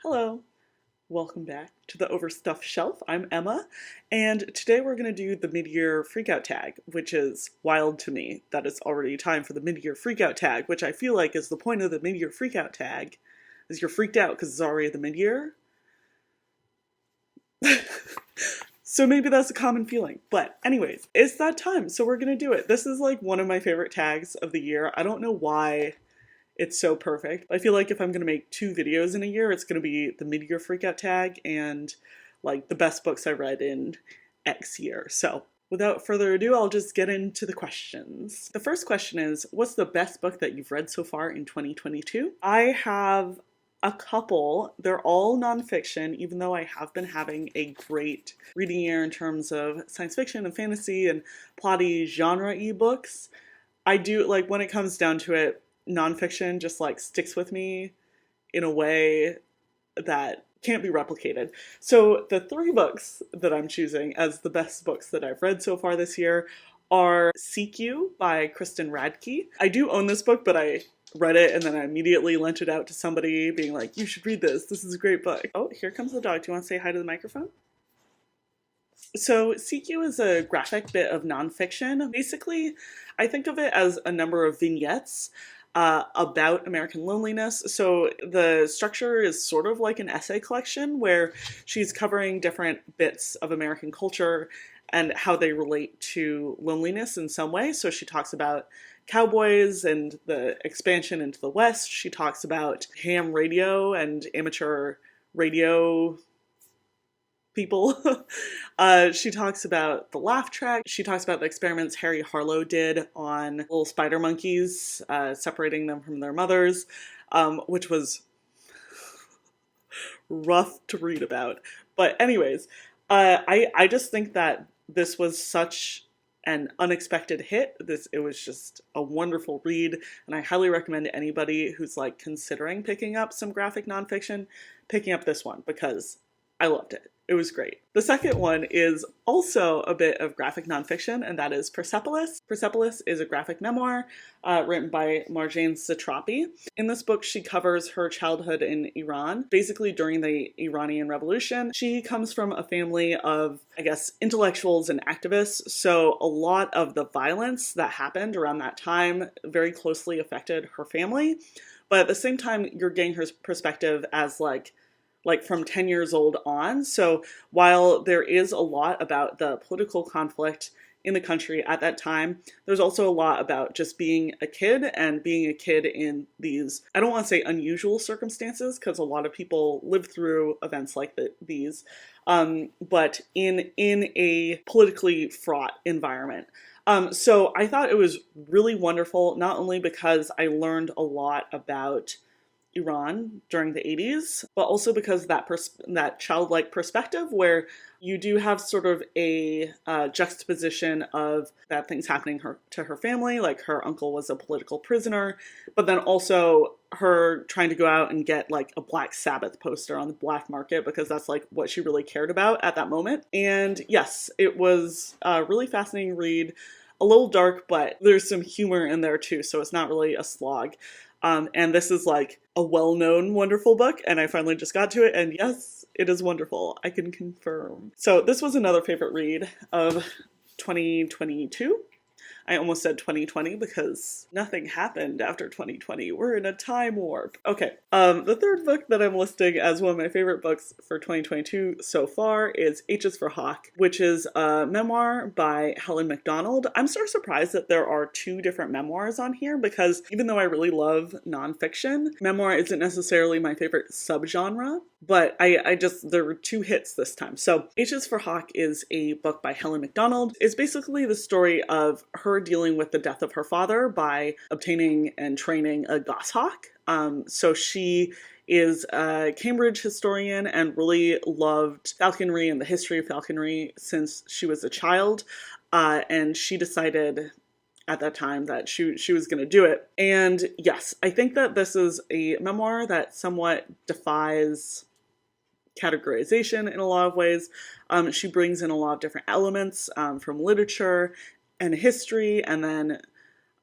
Hello, welcome back to the Overstuffed Shelf. I'm Emma, and today we're going to do the mid-year freakout tag, which is wild to me that it's already time for the mid-year freakout tag, which I feel like is the point of the mid-year freakout tag, is you're freaked out because it's already the mid-year. So maybe that's a common feeling. But anyways, it's that time, so we're going to do it. This is like one of my favorite tags of the year. I don't know why it's so perfect. I feel like if I'm going to make 2 videos in a year, it's going to be the mid-year freakout tag and like the best books I read in X year. So without further ado, I'll just get into the questions. The first question is, what's the best book that you've read so far in 2022? I have a couple. They're all nonfiction, even though I have been having a great reading year in terms of science fiction and fantasy and plotty genre-y books. I do, like, when it comes down to it, nonfiction just like sticks with me in a way that can't be replicated. So the 3 books that I'm choosing as the best books that I've read so far this year are Seek You by Kristen Radke. I do own this book, but I read it and then I immediately lent it out to somebody being like, you should read this. This is a great book. Oh, here comes the dog. Do you want to say hi to the microphone? So Seek You is a graphic bit of nonfiction. Basically, I think of it as a number of vignettes about American loneliness. So the structure is sort of like an essay collection where she's covering different bits of American culture and how they relate to loneliness in some way. So she talks about cowboys and the expansion into the West. She talks about ham radio and amateur radio people. She talks about the laugh track. She talks about the experiments Harry Harlow did on little spider monkeys, separating them from their mothers, which was rough to read about. But anyways, I just think that this was such an unexpected hit. It was just a wonderful read, and I highly recommend anybody who's like considering picking up some graphic nonfiction, picking up this one because I loved it. It was great. The second one is also a bit of graphic nonfiction, and that is Persepolis. Persepolis is a graphic memoir written by Marjane Satrapi. In this book, she covers her childhood in Iran, basically during the Iranian Revolution. She comes from a family of, I guess, intellectuals and activists, so a lot of the violence that happened around that time very closely affected her family. But at the same time, you're getting her perspective as like from 10 years old on. So while there is a lot about the political conflict in the country at that time, there's also a lot about just being a kid and being a kid in these, I don't want to say unusual circumstances, because a lot of people live through events like these, but in a politically fraught environment. So I thought it was really wonderful, not only because I learned a lot about Iran during the 80s, but also because that childlike perspective where you do have sort of a juxtaposition of bad things happening to her family, like her uncle was a political prisoner, but then also her trying to go out and get like a Black Sabbath poster on the black market because that's like what she really cared about at that moment. And yes, it was a really fascinating read, a little dark, but there's some humor in there too, so it's not really a slog. And this is like a well-known wonderful book, and I finally just got to it, and yes, it is wonderful. I can confirm. So this was another favorite read of 2022. I almost said 2020 because nothing happened after 2020. We're in a time warp. Okay, the third book that I'm listing as one of my favorite books for 2022 so far is H is for Hawk, which is a memoir by Helen MacDonald. I'm sort of surprised that there are 2 different memoirs on here because even though I really love nonfiction, memoir isn't necessarily my favorite subgenre, but there were 2 hits this time. So H is for Hawk is a book by Helen MacDonald. It's basically the story of her dealing with the death of her father by obtaining and training a goshawk. So she is a Cambridge historian and really loved falconry and the history of falconry since she was a child. And she decided at that time that she was going to do it. And yes, I think that this is a memoir that somewhat defies categorization in a lot of ways. She brings in a lot of different elements from literature and history, and then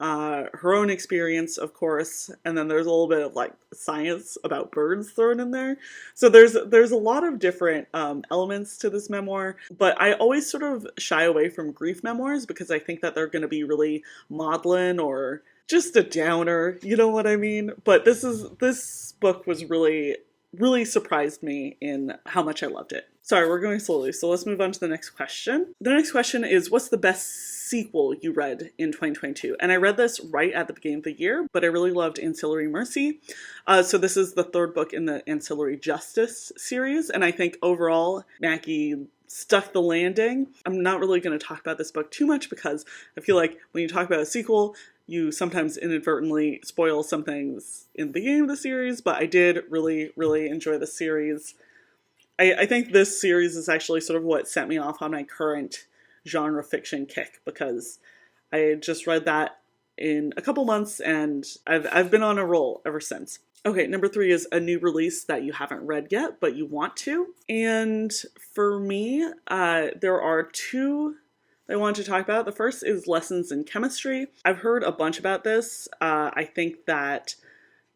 her own experience, of course, and then there's a little bit of like science about birds thrown in there. So there's a lot of different elements to this memoir, but I always sort of shy away from grief memoirs because I think that they're going to be really maudlin or just a downer, you know what I mean? But this book was really surprised me in how much I loved it. Sorry, we're going slowly, so let's move on to the next question. The next question is, what's the best sequel you read in 2022? And I read this right at the beginning of the year, but I really loved Ancillary Mercy. So this is the third book in the Ancillary Justice series, and I think overall, Mackie stuck the landing. I'm not really going to talk about this book too much because I feel like when you talk about a sequel, you sometimes inadvertently spoil some things in the beginning of the series, but I did really enjoy the series. I think this series is actually sort of what set me off on my current genre fiction kick, because I just read that in a couple months and I've been on a roll ever since. Okay, number 3 is a new release that you haven't read yet, but you want to. And for me, there are 2 I want to talk about. The first is Lessons in Chemistry. I've heard a bunch about this. I think that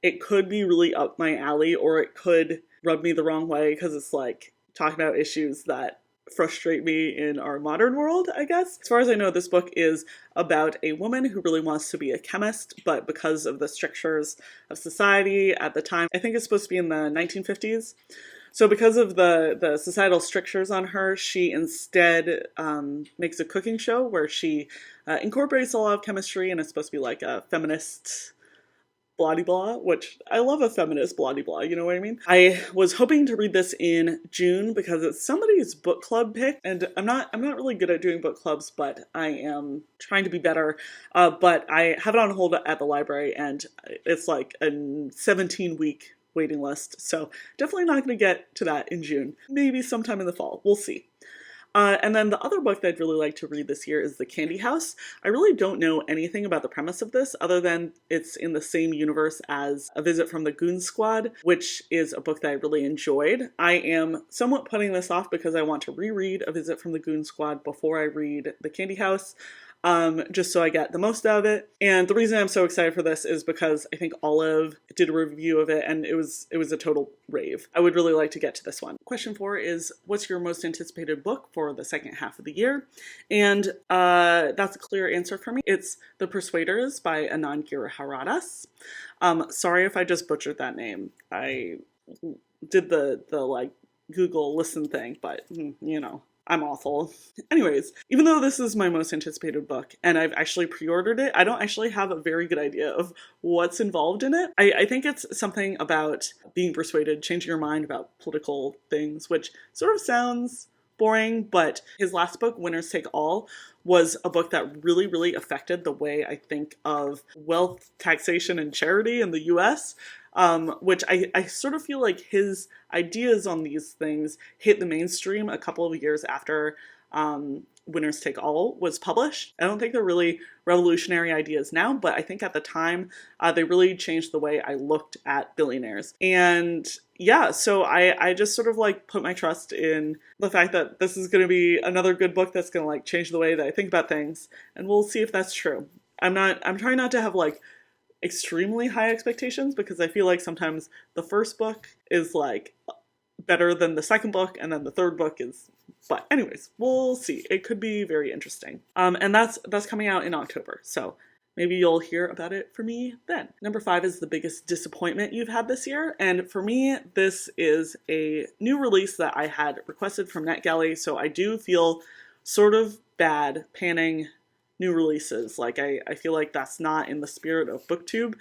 it could be really up my alley, or it could rub me the wrong way because it's like talking about issues that frustrate me in our modern world, I guess. As far as I know, this book is about a woman who really wants to be a chemist, but because of the strictures of society at the time, I think it's supposed to be in the 1950s. So because of the societal strictures on her, she instead makes a cooking show where she incorporates a lot of chemistry, and it's supposed to be like a feminist blah-de-blah, which I love a feminist blah-de-blah, you know what I mean? I was hoping to read this in June because it's somebody's book club pick, and I'm not really good at doing book clubs, but I am trying to be better. But I have it on hold at the library, and it's like a 17-week waiting list, so definitely not going to get to that in June. Maybe sometime in the fall. We'll see. And then the other book that I'd really like to read this year is The Candy House. I really don't know anything about the premise of this other than it's in the same universe as A Visit from the Goon Squad, which is a book that I really enjoyed. I am somewhat putting this off because I want to reread A Visit from the Goon Squad before I read The Candy House. Just so I get the most out of it. And the reason I'm so excited for this is because I think Olive did a review of it and it was a total rave. I would really like to get to this one. Question 4 is, what's your most anticipated book for the second half of the year? And that's a clear answer for me. It's The Persuaders by Anand Giridharadas. Sorry if I just butchered that name. I did the like Google listen thing, but you know, I'm awful. Anyways, even though this is my most anticipated book and I've actually pre-ordered it, I don't actually have a very good idea of what's involved in it. I think it's something about being persuaded, changing your mind about political things, which sort of sounds boring, but his last book, Winners Take All, was a book that really affected the way I think of wealth, taxation, and charity in the US. Which I sort of feel like his ideas on these things hit the mainstream a couple of years after Winners Take All was published. I don't think they're really revolutionary ideas now, but I think at the time they really changed the way I looked at billionaires. And yeah, so I just sort of like put my trust in the fact that this is going to be another good book that's going to like change the way that I think about things, and we'll see if that's true. I'm trying not to have like extremely high expectations because I feel like sometimes the first book is like better than the second book and then the third book is, but anyways, we'll see. It could be very interesting. And that's coming out in October, so maybe you'll hear about it from me then. Number 5 is the biggest disappointment you've had this year, and for me this is a new release that I had requested from NetGalley, so I do feel sort of bad panning new releases. Like I feel like that's not in the spirit of BookTube,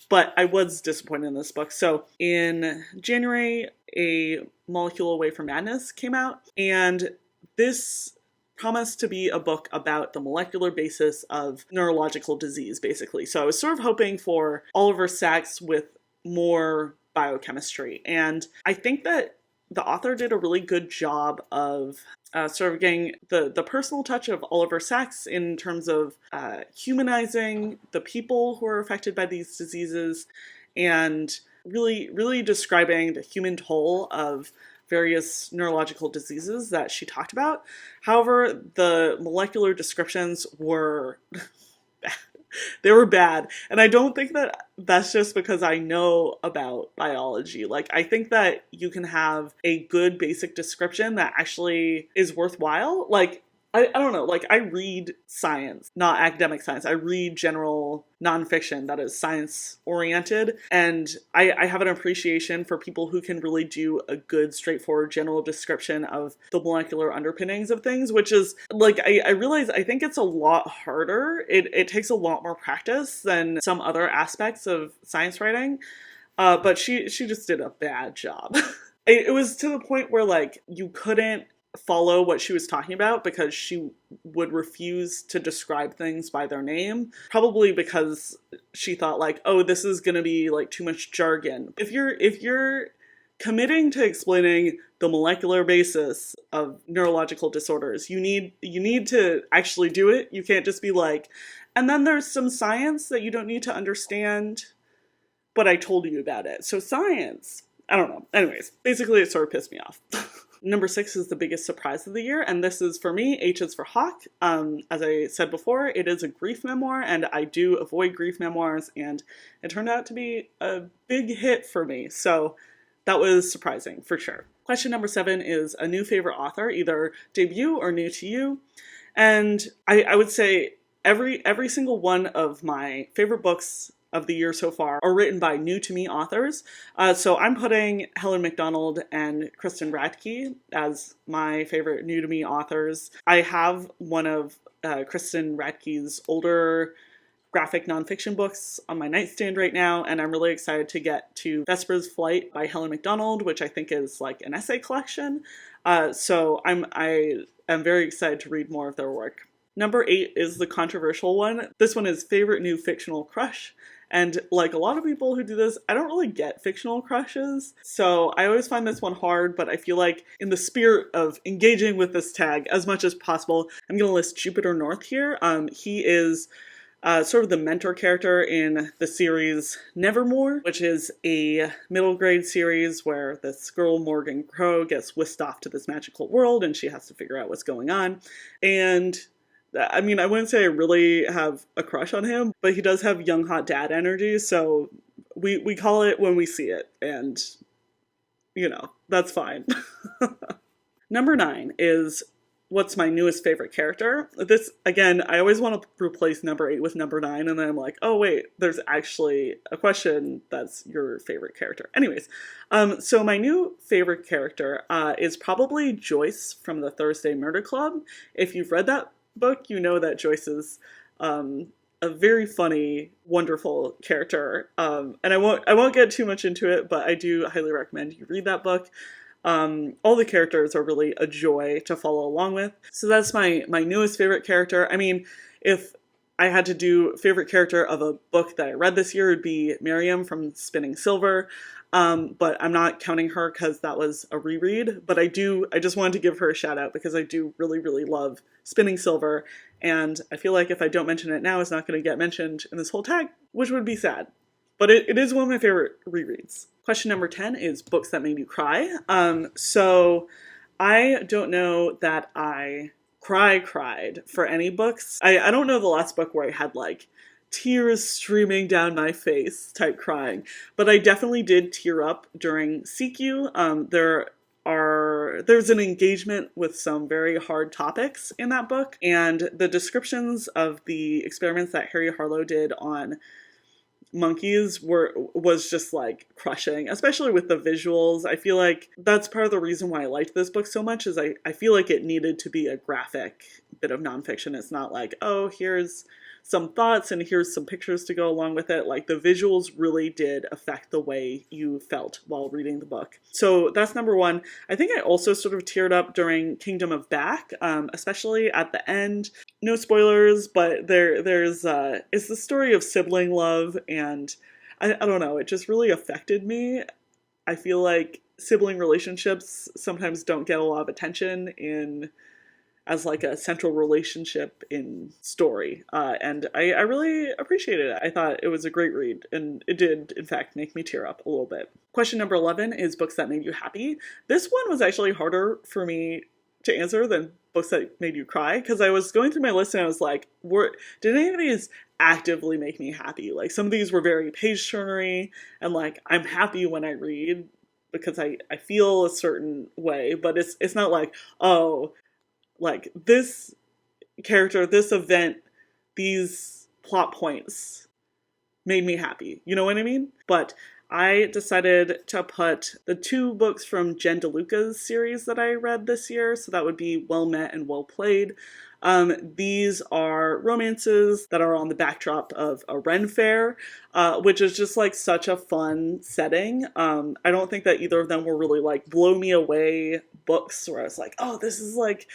but I was disappointed in this book. So in January, A Molecule Away from Madness came out, and this promised to be a book about the molecular basis of neurological disease, basically. So I was sort of hoping for Oliver Sacks with more biochemistry, and I think that the author did a really good job of sort of getting the personal touch of Oliver Sacks in terms of humanizing the people who are affected by these diseases and really describing the human toll of various neurological diseases that she talked about. However, the molecular descriptions were They were bad. And I don't think that that's just because I know about biology. Like, I think that you can have a good basic description that actually is worthwhile. Like, I don't know, like I read science, not academic science. I read general nonfiction that is science oriented. And I have an appreciation for people who can really do a good, straightforward general description of the molecular underpinnings of things, which is like, I realize I think it's a lot harder. It takes a lot more practice than some other aspects of science writing. But she just did a bad job. It was to the point where like you couldn't follow what she was talking about because she would refuse to describe things by their name, probably because she thought like, oh, this is going to be like too much jargon. If you're committing to explaining the molecular basis of neurological disorders, you need to actually do it. You can't just be like, and then there's some science that you don't need to understand, but I told you about it. So science, I don't know. Anyways, basically it sort of pissed me off. Number 6 is the biggest surprise of the year, and this is for me, H is for Hawk. As I said before, it is a grief memoir, and I do avoid grief memoirs, and it turned out to be a big hit for me, so that was surprising, for sure. Question number 7 is a new favorite author, either debut or new to you, and I would say every single one of my favorite books of the year so far are written by new to me authors. So I'm putting Helen MacDonald and Kristen Radke as my favorite new to me authors. I have one of Kristen Radke's older graphic nonfiction books on my nightstand right now, and I'm really excited to get to Vesper's Flight by Helen MacDonald, which I think is like an essay collection. So I am very excited to read more of their work. Number 8 is the controversial one. This one is favorite new fictional crush. And like a lot of people who do this, I don't really get fictional crushes. So I always find this one hard, but I feel like in the spirit of engaging with this tag as much as possible, I'm going to list Jupiter North here. He is sort of the mentor character in the series Nevermore, which is a middle grade series where this girl, Morgan Crow, gets whisked off to this magical world and she has to figure out what's going on. And I mean, I wouldn't say I really have a crush on him, but he does have young hot dad energy, so we call it when we see it, and, you know, that's fine. Number 9 is what's my newest favorite character. This, again, I always want to replace number 8 with number 9, and then I'm like, oh wait, there's actually a question that's your favorite character. Anyways, so my new favorite character is probably Joyce from the Thursday Murder Club. If you've read that book, you know that Joyce is a very funny, wonderful character, and I won't get too much into it, but I do highly recommend you read that book. All the characters are really a joy to follow along with. So that's my newest favorite character. I mean, if I had to do favorite character of a book that I read this year, it would be Miriam from Spinning Silver. But I'm not counting her because that was a reread, but I just wanted to give her a shout out because I do really, really love Spinning Silver, and I feel like if I don't mention it now, it's not going to get mentioned in this whole tag, which would be sad. But it is one of my favorite rereads. Question number 10 is books that made you cry. So I don't know that I cried for any books. I don't know the last book where I had like tears streaming down my face type crying, but I definitely did tear up during CQ. There's an engagement with some very hard topics in that book, and the descriptions of the experiments that Harry Harlow did on monkeys was just like crushing, especially with the visuals. I feel like that's part of the reason why I liked this book so much, is I feel like it needed to be a graphic bit of nonfiction. It's not like, oh, here's some thoughts and here's some pictures to go along with it. Like, the visuals really did affect the way you felt while reading the book. So that's number 1. I think I also sort of teared up during Kingdom of Back, especially at the end. No spoilers, but it's the story of sibling love, and I don't know, it just really affected me. I feel like sibling relationships sometimes don't get a lot of attention as like a central relationship in story. And I really appreciated it. I thought it was a great read, and it did, in fact, make me tear up a little bit. Question number 11 is books that made you happy. This one was actually harder for me to answer than books that made you cry, because I was going through my list and I was like, did any of these actively make me happy. Like some of these were very page turnery, and like I'm happy when I read because I feel a certain way, but it's not like, oh, like this character, this event, these plot points made me happy. You know what I mean? But I decided to put the 2 books from Jen DeLuca's series that I read this year. So that would be Well Met and Well Played. These are romances that are on the backdrop of a Ren fair, which is just like such a fun setting. I don't think that either of them were really like blow me away books where I was like, oh, this is like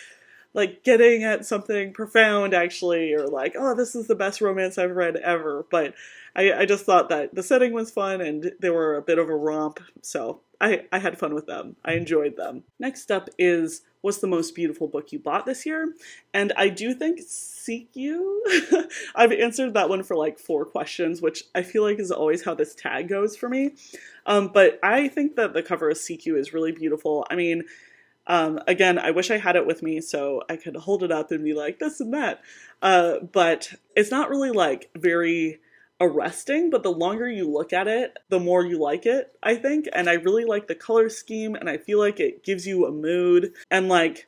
getting at something profound actually, or like, oh, this is the best romance I've read ever. But I just thought that the setting was fun and they were a bit of a romp, so I had fun with them. I enjoyed them. Next up is what's the most beautiful book you bought this year? And I do think Seek You. I've answered that one for like 4 questions, which I feel like is always how this tag goes for me. But I think that the cover of Seek You is really beautiful. I mean, again, I wish I had it with me so I could hold it up and be like, this and that. But it's not really like very arresting, but the longer you look at it, the more you like it, I think. And I really like the color scheme, and I feel like it gives you a mood. And like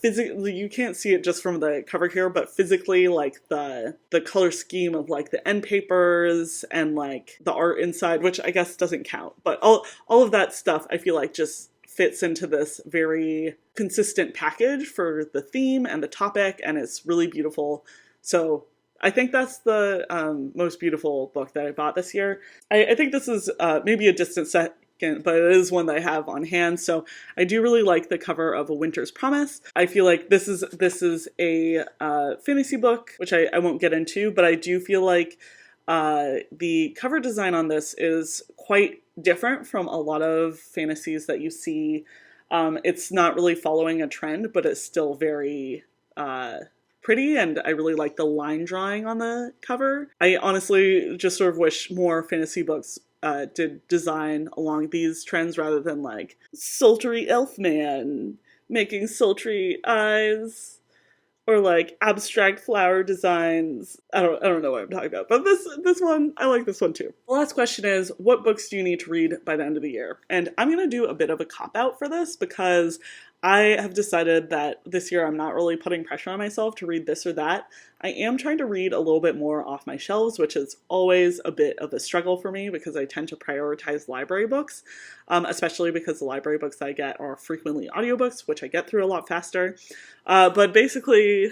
physically, you can't see it just from the cover here, but physically, like the color scheme of like the end papers and like the art inside, which I guess doesn't count, but all of that stuff I feel like just fits into this very consistent package for the theme and the topic, and it's really beautiful. So I think that's the most beautiful book that I bought this year. I think this is maybe a distant second, but it is one that I have on hand. So I do really like the cover of A Winter's Promise. I feel like this is a fantasy book, which I won't get into, but I do feel like the cover design on this is quite different from a lot of fantasies that you see. It's not really following a trend, but it's still very pretty, and I really like the line drawing on the cover. I honestly just sort of wish more fantasy books did design along these trends rather than like sultry elf man making sultry eyes, or like abstract flower designs. I don't know what I'm talking about, but this one, I like this one too. The last question is, what books do you need to read by the end of the year? And I'm going to do a bit of a cop-out for this because I have decided that this year I'm not really putting pressure on myself to read this or that. I am trying to read a little bit more off my shelves, which is always a bit of a struggle for me because I tend to prioritize library books, especially because the library books I get are frequently audiobooks, which I get through a lot faster. But basically,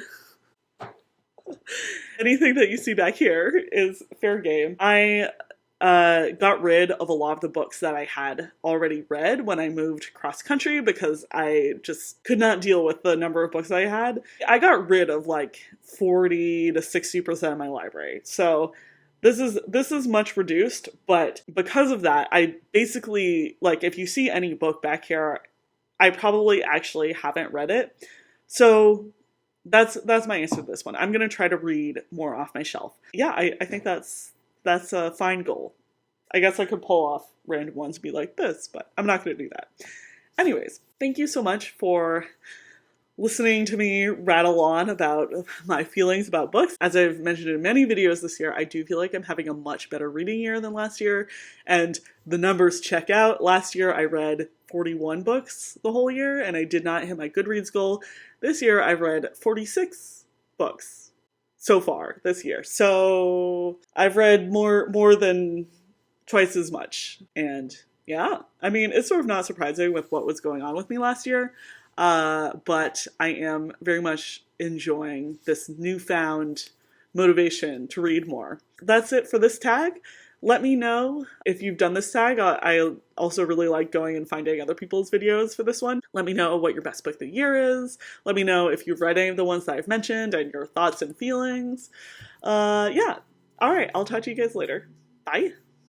anything that you see back here is fair game. I got rid of a lot of the books that I had already read when I moved cross country because I just could not deal with the number of books I had. I got rid of like 40 to 60% of my library. So this is much reduced, but because of that, I basically, like, if you see any book back here, I probably actually haven't read it. So that's my answer to this one. I'm going to try to read more off my shelf. Yeah, I think that's a fine goal. I guess I could pull off random ones and be like this, but I'm not going to do that. Anyways, thank you so much for listening to me rattle on about my feelings about books. As I've mentioned in many videos this year, I do feel like I'm having a much better reading year than last year, and the numbers check out. Last year I read 41 books the whole year, and I did not hit my Goodreads goal. This year I've read 46 books so far this year. So I've read more than twice as much. And yeah, I mean, it's sort of not surprising with what was going on with me last year. But I am very much enjoying this newfound motivation to read more. That's it for this tag. Let me know if you've done this tag. I also really like going and finding other people's videos for this one. Let me know what your best book of the year is. Let me know if you've read any of the ones that I've mentioned and your thoughts and feelings. Yeah. All right. I'll talk to you guys later. Bye.